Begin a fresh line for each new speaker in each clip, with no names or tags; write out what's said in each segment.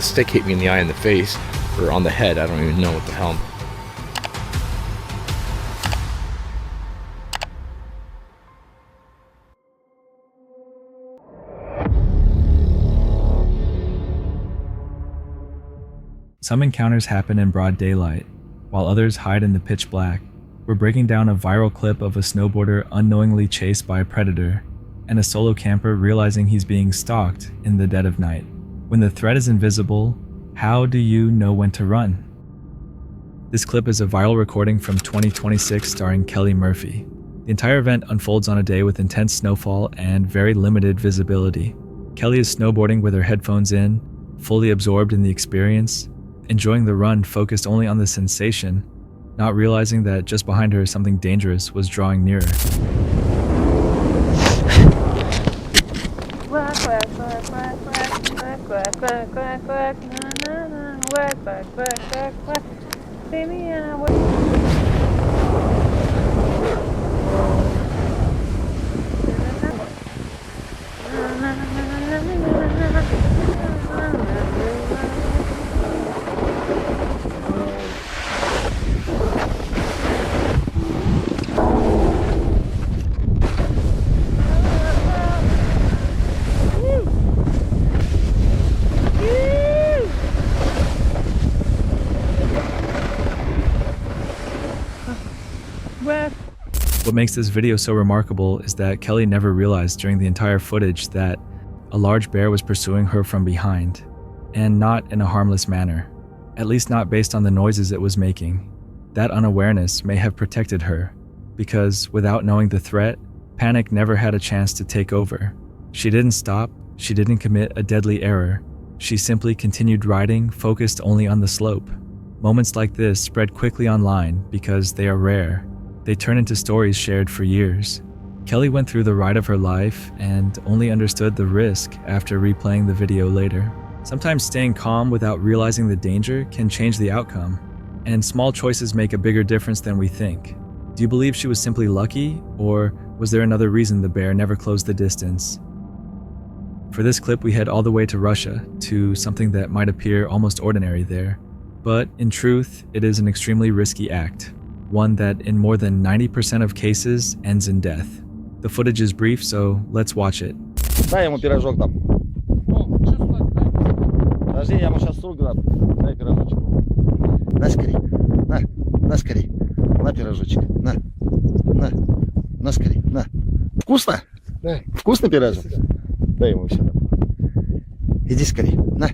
the stick hit me in the eye and the face, or on the head. I don't even know what the hell.
Some encounters happen in broad daylight, while others hide in the pitch black. We're breaking down a viral clip of a snowboarder unknowingly chased by a predator, and a solo camper realizing he's being stalked in the dead of night. When the threat is invisible, how do you know when to run? This clip is a viral recording from 2026 starring Kelly Murphy. The entire event unfolds on a day with intense snowfall and very limited visibility. Kelly is snowboarding with her headphones in, fully absorbed in the experience, enjoying the run focused only on the sensation, not realizing that just behind her something dangerous was drawing nearer. What makes this video so remarkable is that Kelly never realized during the entire footage that a large bear was pursuing her from behind, and not in a harmless manner, at least not based on the noises it was making. That unawareness may have protected her, because without knowing the threat, panic never had a chance to take over. She didn't stop, she didn't commit a deadly error, she simply continued riding, focused only on the slope. Moments like this spread quickly online because they are rare. They turn into stories shared for years. Kelly went through the ride of her life and only understood the risk after replaying the video later. Sometimes staying calm without realizing the danger can change the outcome, and small choices make a bigger difference than we think. Do you believe she was simply lucky, or was there another reason the bear never closed the distance? For this clip, we head all the way to Russia, to something that might appear almost ordinary there. But in truth, it is an extremely risky act. One that in more than 90% of cases ends in death. The footage is brief, so let's watch it.
Дай ему пирожок там. Подожди, я ему сейчас с рук дам. Дай пирожочек. На скорей. На скорей. На пирожочек. На скорей. На. Вкусно? Да. Вкусный пирожок? Дай ему все. Иди скорей. На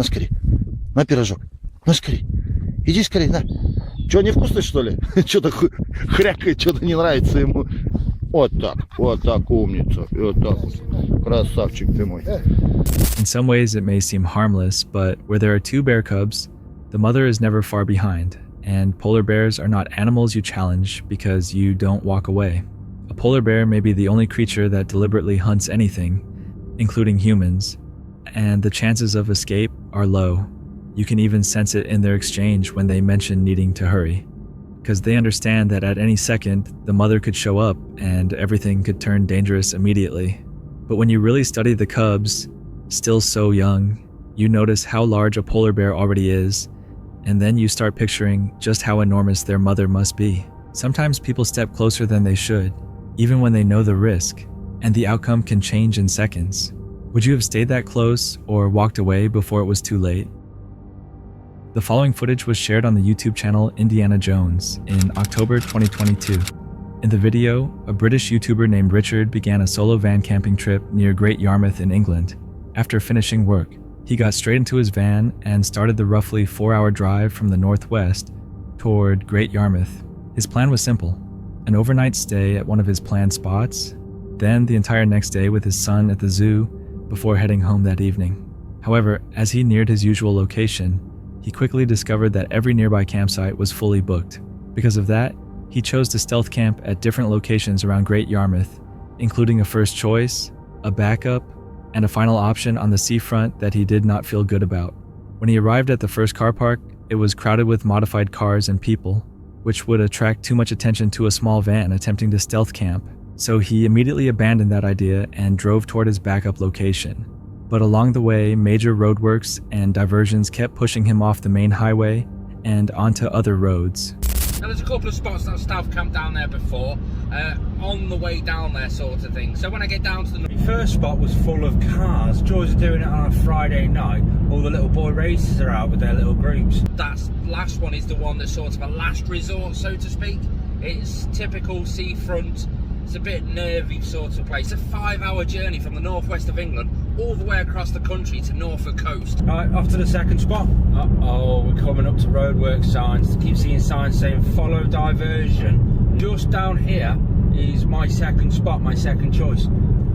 скорей. На пирожок. На скорей. Иди скорей, на. Че, невкусный, что ли? Что-то хрякает, что-то не нравится ему. Вот так, умница. Вот так вот. Красавчик ты мой.
In some ways, it may seem harmless, but where there are two bear cubs, the mother is never far behind, and polar bears are not animals you challenge because you don't walk away. A polar bear may be the only creature that deliberately hunts anything, including humans, and the chances of escape are low. You can even sense it in their exchange when they mention needing to hurry, because they understand that at any second, the mother could show up and everything could turn dangerous immediately. But when you really study the cubs, still so young, you notice how large a polar bear already is, and then you start picturing just how enormous their mother must be. Sometimes people step closer than they should, even when they know the risk, and the outcome can change in seconds. Would you have stayed that close or walked away before it was too late? The following footage was shared on the YouTube channel Indiana Jones in October 2022. In the video, a British YouTuber named Richard began a solo van camping trip near Great Yarmouth in England. After finishing work, he got straight into his van and started the roughly 4-hour drive from the northwest toward Great Yarmouth. His plan was simple: an overnight stay at one of his planned spots, then the entire next day with his son at the zoo before heading home that evening. However, as he neared his usual location, he quickly discovered that every nearby campsite was fully booked. Because of that, he chose to stealth camp at different locations around Great Yarmouth, including a first choice, a backup, and a final option on the seafront that he did not feel good about. When he arrived at the first car park, it was crowded with modified cars and people, which would attract too much attention to a small van attempting to stealth camp, so he immediately abandoned that idea and drove toward his backup location. But along the way, major roadworks and diversions kept pushing him off the main highway and onto other roads.
Now there's a couple of spots that I've staff camped down there before, on the way down there sort of thing. So when I get down to the
first spot was full of cars. Joys are doing it on a Friday night. All the little boy races are out with their little groups.
that last one is the one that's sort of a last resort, so to speak. It's typical seafront. It's a bit nervy sort of place. It's a 5-hour journey from the northwest of England all the way across the country to Norfolk coast.
Right, off to the second spot. Uh-oh, we're coming up to roadwork signs. Keep seeing signs saying follow diversion. Just down here is my second spot, my second choice.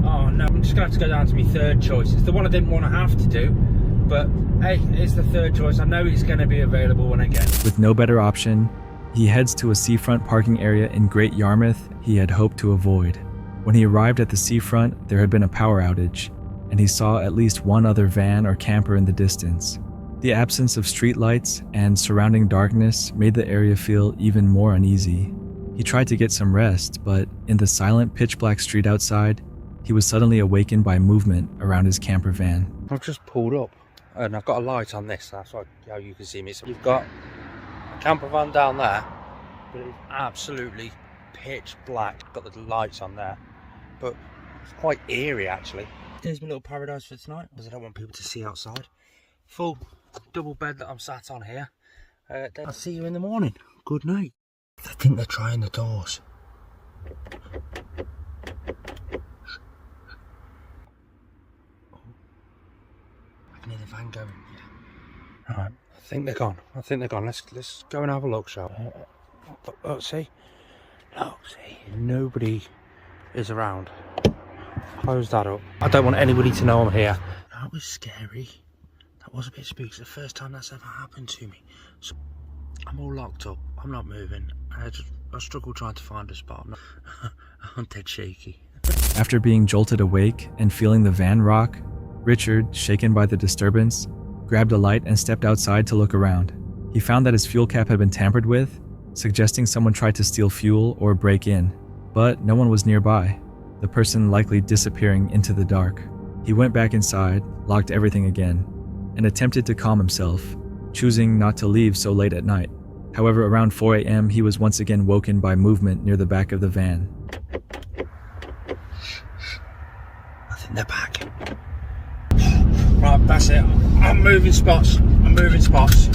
Oh no, I'm just gonna have to go down to my third choice. It's the one I didn't want to have to do, but hey, it's the third choice. I know it's gonna be available when I get it.
With no better option, he heads to a seafront parking area in Great Yarmouth he had hoped to avoid. When he arrived at the seafront, there had been a power outage, and he saw at least one other van or camper in the distance. The absence of streetlights and surrounding darkness made the area feel even more uneasy. He tried to get some rest, but in the silent, pitch-black street outside, he was suddenly awakened by movement around his camper van.
I've just pulled up and I've got a light on this, that's how you can see me. So you've got a camper van down there, but it's absolutely pitch black. Got the lights on there, but it's quite eerie actually. There's my little paradise for tonight, because I don't want people to see outside. Full double bed that I'm sat on here. I'll see you in the morning. Good night. I think they're trying the doors. I can hear the van going. Yeah. Right. I think they're gone. Let's go and have a look, shall we? Look, see? Look, see? Nobody is around. Close that up. I don't want anybody to know I'm here. That was scary. That was a bit spooky. It's the first time that's ever happened to me. So I'm all locked up. I'm not moving. I struggle trying to find a spot. I'm dead shaky.
After being jolted awake and feeling the van rock, Richard, shaken by the disturbance, grabbed a light and stepped outside to look around. He found that his fuel cap had been tampered with, suggesting someone tried to steal fuel or break in, but no one was nearby, the person likely disappearing into the dark. He went back inside, locked everything again, and attempted to calm himself, choosing not to leave so late at night. However, around 4 a.m., he was once again woken by movement near the back of the van.
I think they're back. Right, that's it. I'm moving spots.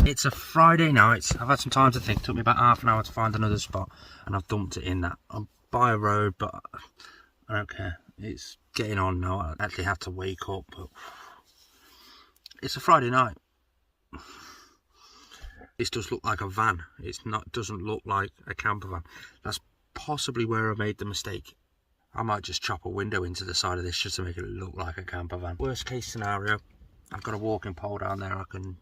It's a Friday night. I've had some time to think. It took me about half an hour to find another spot, and I've dumped it in that. I'm by a road, but I don't care. It's getting on now. I actually have to wake up, but it's a Friday night. This does look like a van. Doesn't look like a camper van. That's possibly where I made the mistake. I might just chop a window into the side of this just to make it look like a camper van. Worst case scenario, I've got a walking pole down there. I can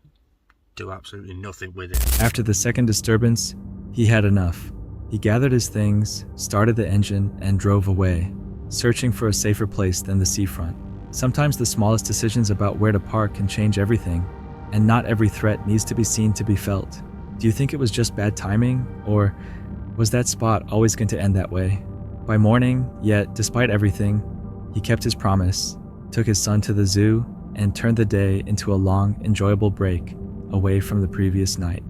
do absolutely nothing with it.
After the second disturbance, he had enough. He gathered his things, started the engine, and drove away, searching for a safer place than the seafront. Sometimes the smallest decisions about where to park can change everything, and not every threat needs to be seen to be felt. Do you think it was just bad timing, or was that spot always going to end that way? By morning, yet despite everything, he kept his promise, took his son to the zoo, and turned the day into a long, enjoyable break away from the previous night.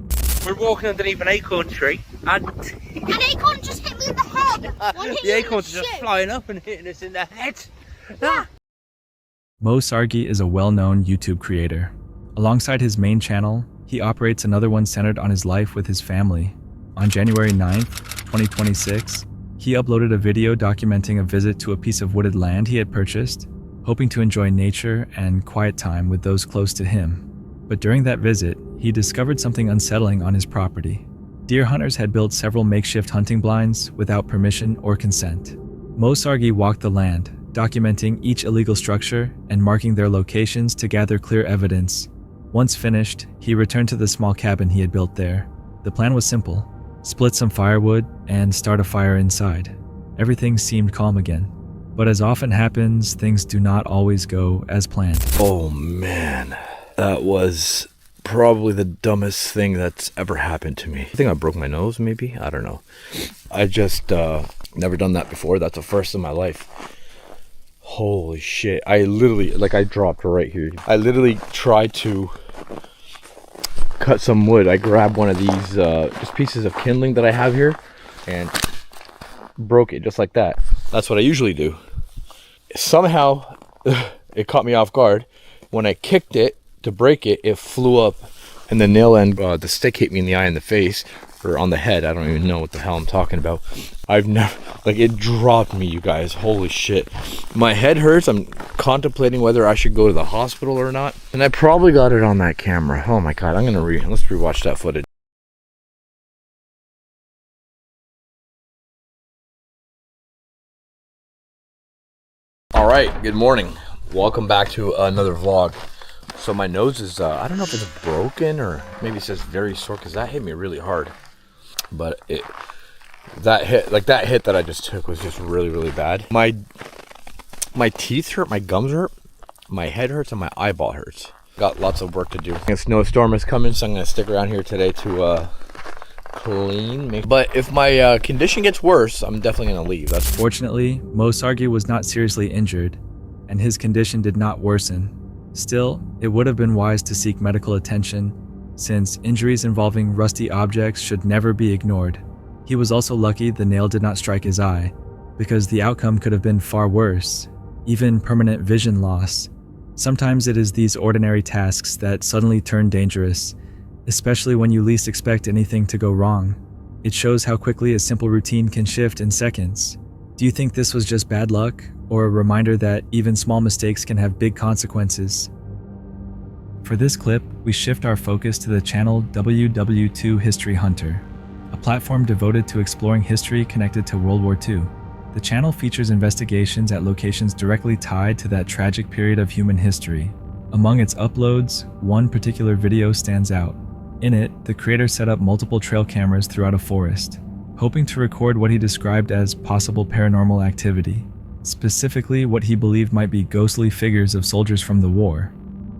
We're walking underneath an acorn tree, and
An acorn just hit me in the head. One hit
the
you in
acorns
the
are just
shin.
flying up and hitting us in the head.
Yeah.
Mo Sargi is a well-known YouTube creator. Alongside his main channel, he operates another one centered on his life with his family. On January 9th, 2026, he uploaded a video documenting a visit to a piece of wooded land he had purchased, hoping to enjoy nature and quiet time with those close to him. But during that visit, he discovered something unsettling on his property. Deer hunters had built several makeshift hunting blinds without permission or consent. Mo Sargi walked the land, documenting each illegal structure and marking their locations to gather clear evidence. Once finished, he returned to the small cabin he had built there. The plan was simple: split some firewood and start a fire inside. Everything seemed calm again. But as often happens, things do not always go as planned.
Oh man, that was probably the dumbest thing that's ever happened to me. I think I broke my nose, maybe? I don't know. I just never done that before. That's the first in my life.
Holy shit. I literally, like, I dropped right here. I literally tried to cut some wood. I grabbed one of these just pieces of kindling that I have here and broke it just like that. That's what I usually do. Somehow it caught me off guard. When I kicked it to break it, it flew up and the nail end, the stick hit me in the eye and the face, or on the head. I don't even know what the hell I'm talking about. I've never, like, it dropped me, you guys. Holy shit. My head hurts. I'm contemplating whether I should go to the hospital or not. And I probably got it on that camera. Oh my God, let's rewatch that footage. All right, good morning. Welcome back to another vlog. So my nose is, I don't know if it's broken or maybe it's just very sore because that hit me really hard. But that hit that I just took was just really, really bad. My teeth hurt, my gums hurt, my head hurts, and my eyeball hurts. Got lots of work to do. A snowstorm is coming, so I'm gonna stick around here today to clean. But if my condition gets worse, I'm definitely gonna leave.
Fortunately, Mo Sargi was not seriously injured, and his condition did not worsen. Still, it would have been wise to seek medical attention, since injuries involving rusty objects should never be ignored. He was also lucky the nail did not strike his eye, because the outcome could have been far worse, even permanent vision loss. Sometimes it is these ordinary tasks that suddenly turn dangerous, especially when you least expect anything to go wrong. It shows how quickly a simple routine can shift in seconds. Do you think this was just bad luck, or a reminder that even small mistakes can have big consequences? For this clip, we shift our focus to the channel WW2 History Hunter, a platform devoted to exploring history connected to World War II. The channel features investigations at locations directly tied to that tragic period of human history. Among its uploads, one particular video stands out. In it, the creator set up multiple trail cameras throughout a forest, hoping to record what he described as possible paranormal activity, specifically what he believed might be ghostly figures of soldiers from the war.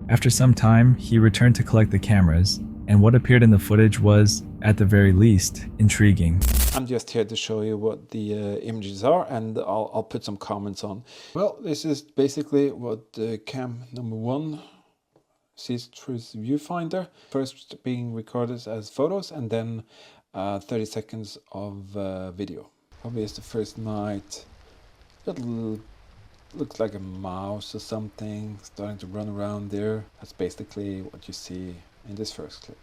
After some time, he returned to collect the cameras, and what appeared in the footage was, at the very least, intriguing.
I'm just here to show you what the images are, and I'll put some comments on. Well, this is basically what cam number 1 sees through its viewfinder. First being recorded as photos, and then 30 seconds of video. Probably it's the first night. Got a little, looks like a mouse or something starting to run around there. That's basically what you see in this first clip.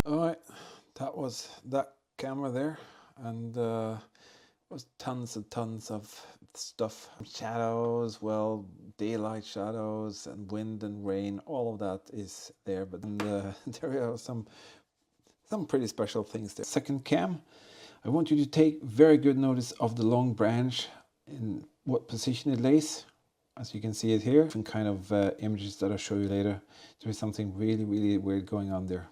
Alright, that was that camera there, and was tons and tons of stuff. Shadows, well, daylight shadows and wind and rain, all of that is there, but there are some pretty special things there. Second cam, I want you to take very good notice of the long branch in what position it lays. As you can see it here, different kind of images that I'll show you later. There is something really, really weird going on there.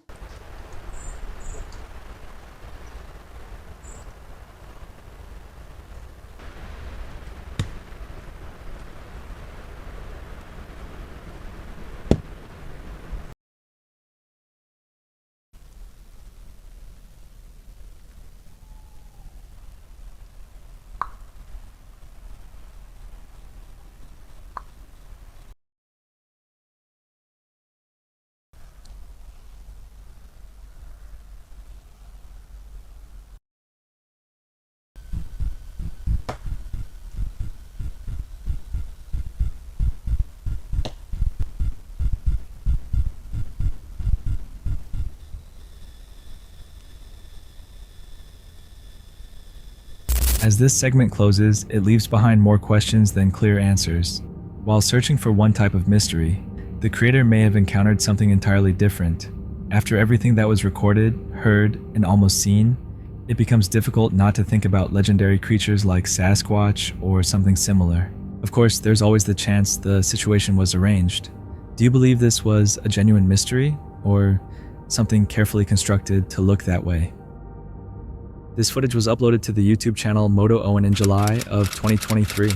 As this segment closes, it leaves behind more questions than clear answers. While searching for one type of mystery, the creator may have encountered something entirely different. After everything that was recorded, heard, and almost seen, it becomes difficult not to think about legendary creatures like Sasquatch or something similar. Of course, there's always the chance the situation was arranged. Do you believe this was a genuine mystery, or something carefully constructed to look that way? This footage was uploaded to the YouTube channel Moto Owen in July of 2023.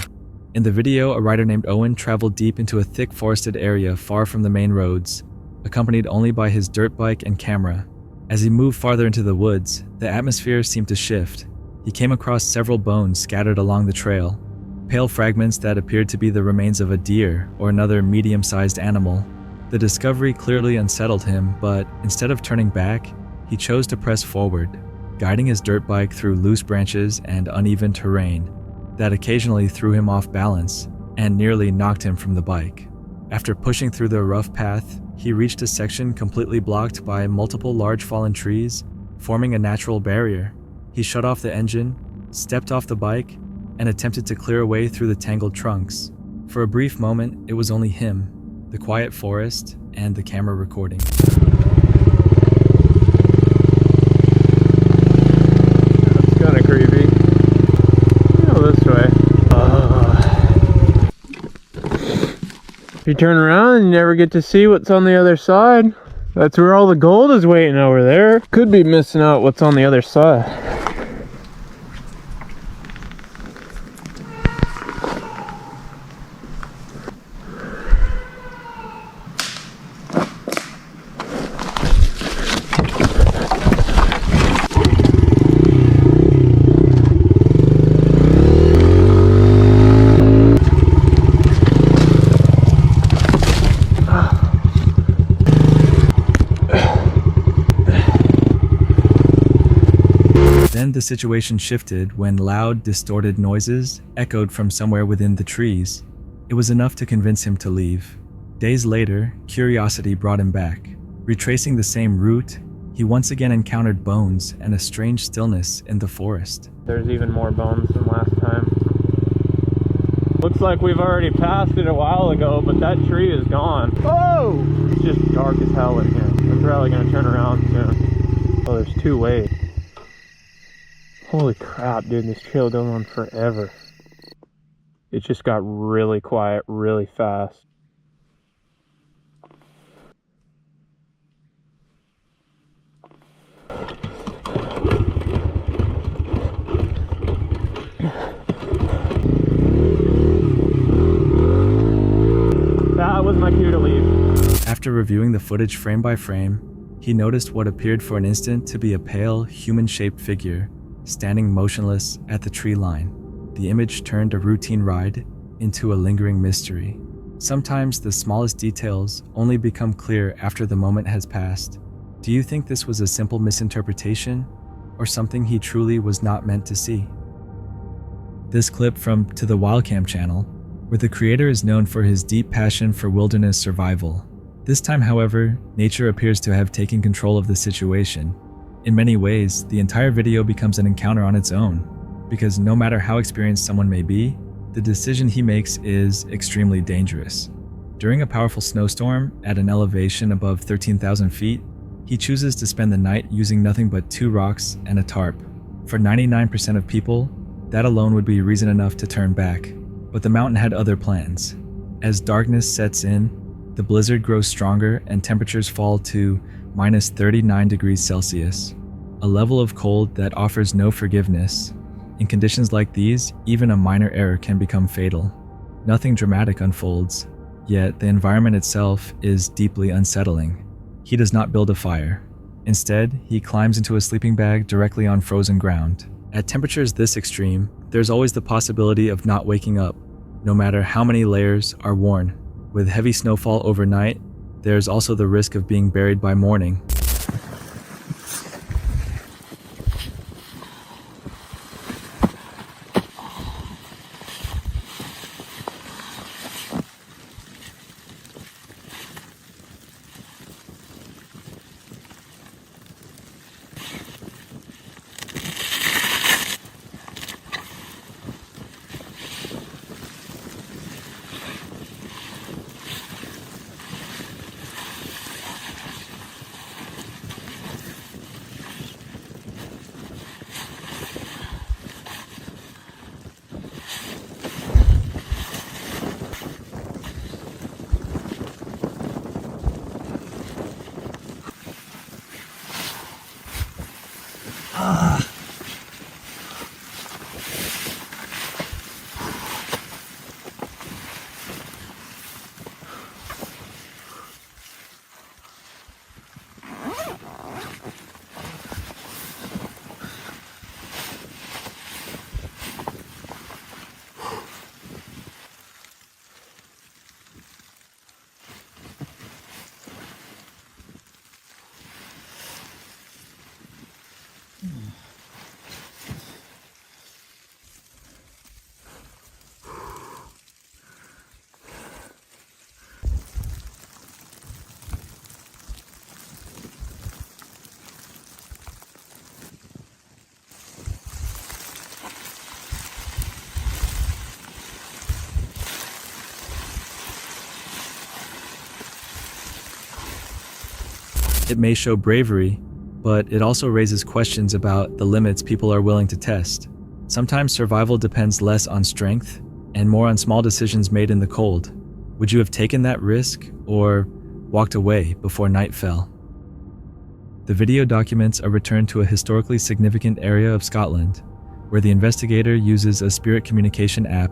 In the video, a rider named Owen traveled deep into a thick forested area far from the main roads, accompanied only by his dirt bike and camera. As he moved farther into the woods, the atmosphere seemed to shift. He came across several bones scattered along the trail, pale fragments that appeared to be the remains of a deer or another medium-sized animal. The discovery clearly unsettled him, but instead of turning back, he chose to press forward, guiding his dirt bike through loose branches and uneven terrain that occasionally threw him off balance and nearly knocked him from the bike. After pushing through the rough path, he reached a section completely blocked by multiple large fallen trees, forming a natural barrier. He shut off the engine, stepped off the bike, and attempted to clear a way through the tangled trunks. For a brief moment, it was only him, the quiet forest, and the camera recording.
That's kind of creepy. Go this way. If you turn around, you never get to see what's on the other side. That's where all the gold is waiting over there. Could be missing out what's on the other side.
Then the situation shifted when loud, distorted noises echoed from somewhere within the trees. It was enough to convince him to leave. Days later, curiosity brought him back. Retracing the same route, he once again encountered bones and a strange stillness in the forest.
There's even more bones than last time. Looks like we've already passed it a while ago, but that tree is gone. Oh! It's just dark as hell in here. I'm probably gonna turn around soon. Oh, there's two ways. Holy crap, dude, this trail goes on forever. It just got really quiet really fast. That was my cue to leave.
After reviewing the footage frame by frame, he noticed what appeared for an instant to be a pale, human-shaped figure standing motionless at the tree line. The image turned a routine ride into a lingering mystery. Sometimes the smallest details only become clear after the moment has passed. Do you think this was a simple misinterpretation, or something he truly was not meant to see? This clip from To the Wildcam channel, where the creator is known for his deep passion for wilderness survival. This time, however, nature appears to have taken control of the situation. In many ways, the entire video becomes an encounter on its own, because no matter how experienced someone may be, the decision he makes is extremely dangerous. During a powerful snowstorm at an elevation above 13,000 feet, he chooses to spend the night using nothing but 2 rocks and a tarp. For 99% of people, that alone would be reason enough to turn back. But the mountain had other plans. As darkness sets in, the blizzard grows stronger and temperatures fall to minus 39 degrees Celsius, a level of cold that offers no forgiveness. In conditions like these, even a minor error can become fatal. Nothing dramatic unfolds, yet the environment itself is deeply unsettling. He does not build a fire. Instead, he climbs into a sleeping bag directly on frozen ground. At temperatures this extreme, there's always the possibility of not waking up, no matter how many layers are worn. With heavy snowfall overnight, there's also the risk of being buried by morning. It may show bravery, but it also raises questions about the limits people are willing to test. Sometimes survival depends less on strength and more on small decisions made in the cold. Would you have taken that risk or walked away before night fell? The video documents a return to a historically significant area of Scotland, where the investigator uses a spirit communication app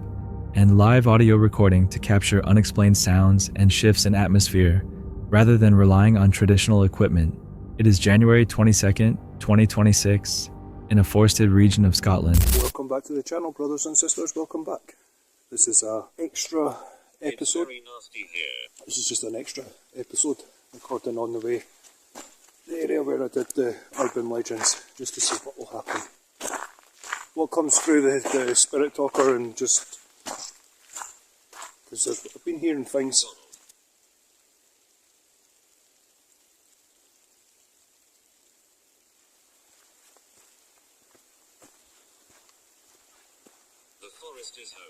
and live audio recording to capture unexplained sounds and shifts in atmosphere, rather than relying on traditional equipment. It is January 22nd, 2026, in a forested region of Scotland.
Welcome back to the channel, brothers and sisters, welcome back. This is an extra episode. This is just an extra episode recording on the way. The area where I did the urban legends, just to see what will happen. What comes through the spirit talker, and just because I've been hearing things.
The forest is home.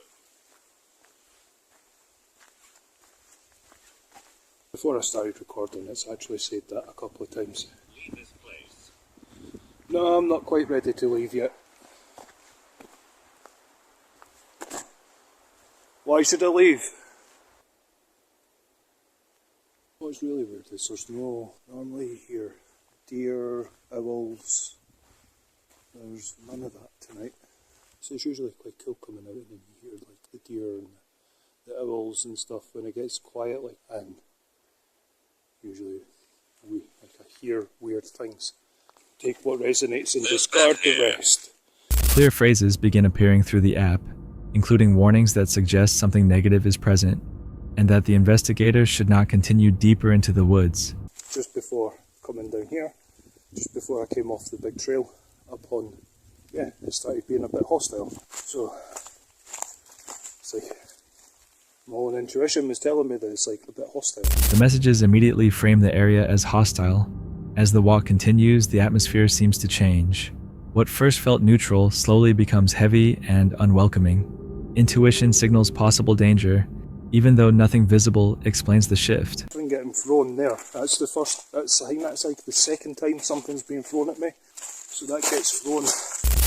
Before I started recording, it's actually said that a couple of times.
Leave this place.
No, I'm not quite ready to leave yet. Why should I leave? What's really weird is there's no, normally here, deer, owls, there's none of that tonight. So it's usually quite cool coming out and then you hear like the deer and the owls and stuff when it gets quiet, like, and usually I hear weird things. Take what resonates and discard the rest.
Clear phrases begin appearing through the app, including warnings that suggest something negative is present, and that the investigator should not continue deeper into the woods.
Just before coming down here, just before I came off the big trail up on, it started being a bit hostile. So, it's like, my own intuition was telling me that it's like a bit hostile.
The messages immediately frame the area as hostile. As the walk continues, the atmosphere seems to change. What first felt neutral slowly becomes heavy and unwelcoming. Intuition signals possible danger, even though nothing visible explains the shift.
Something getting thrown there. I think that's like the second time something's being thrown at me. So that gets thrown.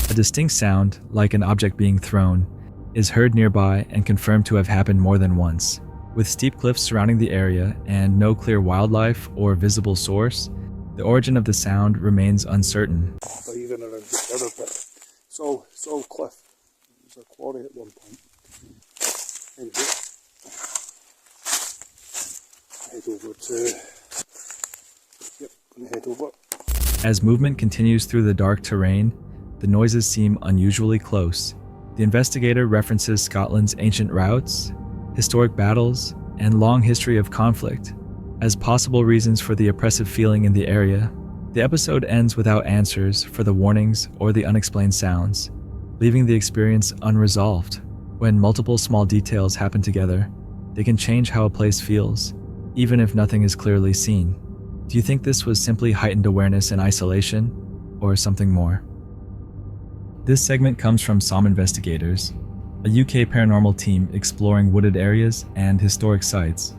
A distinct sound, like an object being thrown, is heard nearby and confirmed to have happened more than once. With steep cliffs surrounding the area and no clear wildlife or visible source, the origin of the sound remains uncertain.
Or even around the other bit. It's all cliff. There's a quarry at one point. Anyway, head over to... Yep, gonna head over.
As movement continues through the dark terrain, the noises seem unusually close. The investigator references Scotland's ancient routes, historic battles, and long history of conflict as possible reasons for the oppressive feeling in the area. The episode ends without answers for the warnings or the unexplained sounds, leaving the experience unresolved. When multiple small details happen together, they can change how a place feels, even if nothing is clearly seen. Do you think this was simply heightened awareness and isolation, or something more? This segment comes from Som Investigators, a UK paranormal team exploring wooded areas and historic sites.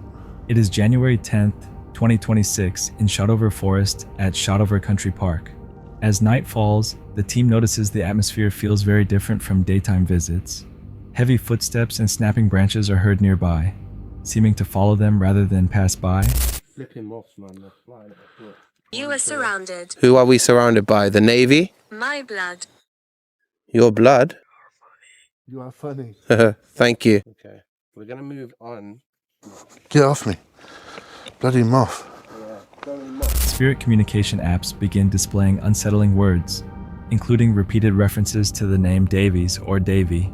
It is January 10th, 2026 in Shotover Forest at Shotover Country Park. As night falls, the team notices the atmosphere feels very different from daytime visits. Heavy footsteps and snapping branches are heard nearby, seeming to follow them rather than pass by.
Flipping moths, man. They're flying at the foot.
You are surrounded.
Who are we surrounded by? The Navy?
My blood.
Your blood?
You are funny.
Thank you.
Okay, we're gonna move on.
Get off me. Bloody moth.
Spirit communication apps begin displaying unsettling words, including repeated references to the name Davies or Davy,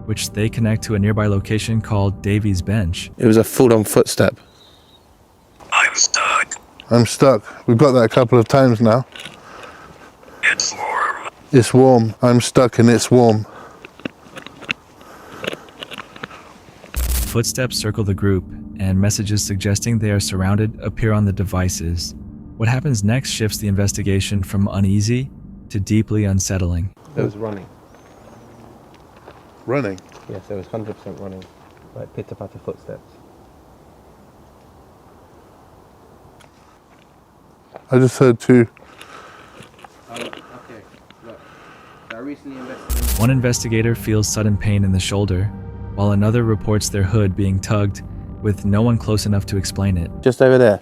which they connect to a nearby location called Davy's Bench.
It was a full-on footstep.
I'm stuck.
I'm stuck. We've got that a couple of times now.
It's warm.
It's warm. I'm stuck and it's warm.
Footsteps circle the group, and messages suggesting they are surrounded appear on the devices. What happens next shifts the investigation from uneasy to deeply unsettling.
There was running.
Running?
Yes, there was 100% running. Like pitter-patter footsteps.
I just heard 2.
Okay, look. I recently investigated.
One investigator feels sudden pain in the shoulder, while another reports their hood being tugged with no one close enough to explain it.
Just over there.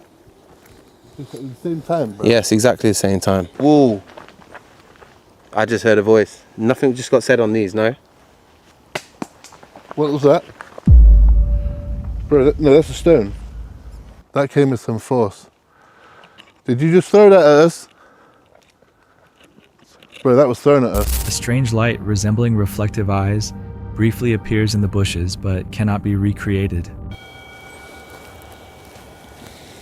At the same time, bro.
Yes, exactly the same time. Whoa. I just heard a voice. Nothing just got said on these, no?
What was that? Bro, no, that's a stone. That came with some force. Did you just throw that at us? Bro, that was thrown at us.
A strange light resembling reflective eyes briefly appears in the bushes but cannot be recreated.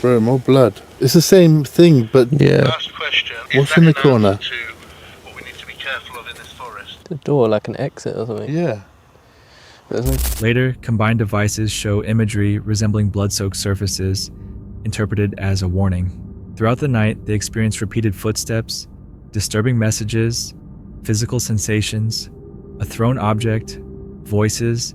Bro, more blood. It's the same thing, but
Yeah.
last question. What's in the corner?
What we need to be careful of in this forest.
The door, like an exit or something.
Yeah.
Later, combined devices show imagery resembling blood-soaked surfaces, interpreted as a warning. Throughout the night, they experience repeated footsteps, disturbing messages, physical sensations, a thrown object, voices,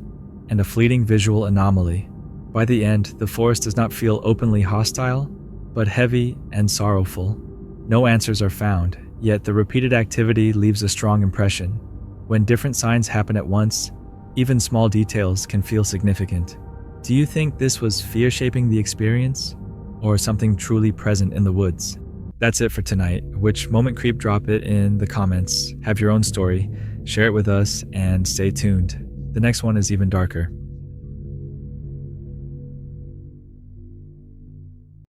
and a fleeting visual anomaly. By the end, the forest does not feel openly hostile, but heavy and sorrowful. No answers are found, yet the repeated activity leaves a strong impression. When different signs happen at once, even small details can feel significant. Do you think this was fear shaping the experience, or something truly present in the woods? That's it for tonight. Which moment creep? Drop it in the comments. Have your own story, share it with us, and stay tuned. The next one is even darker.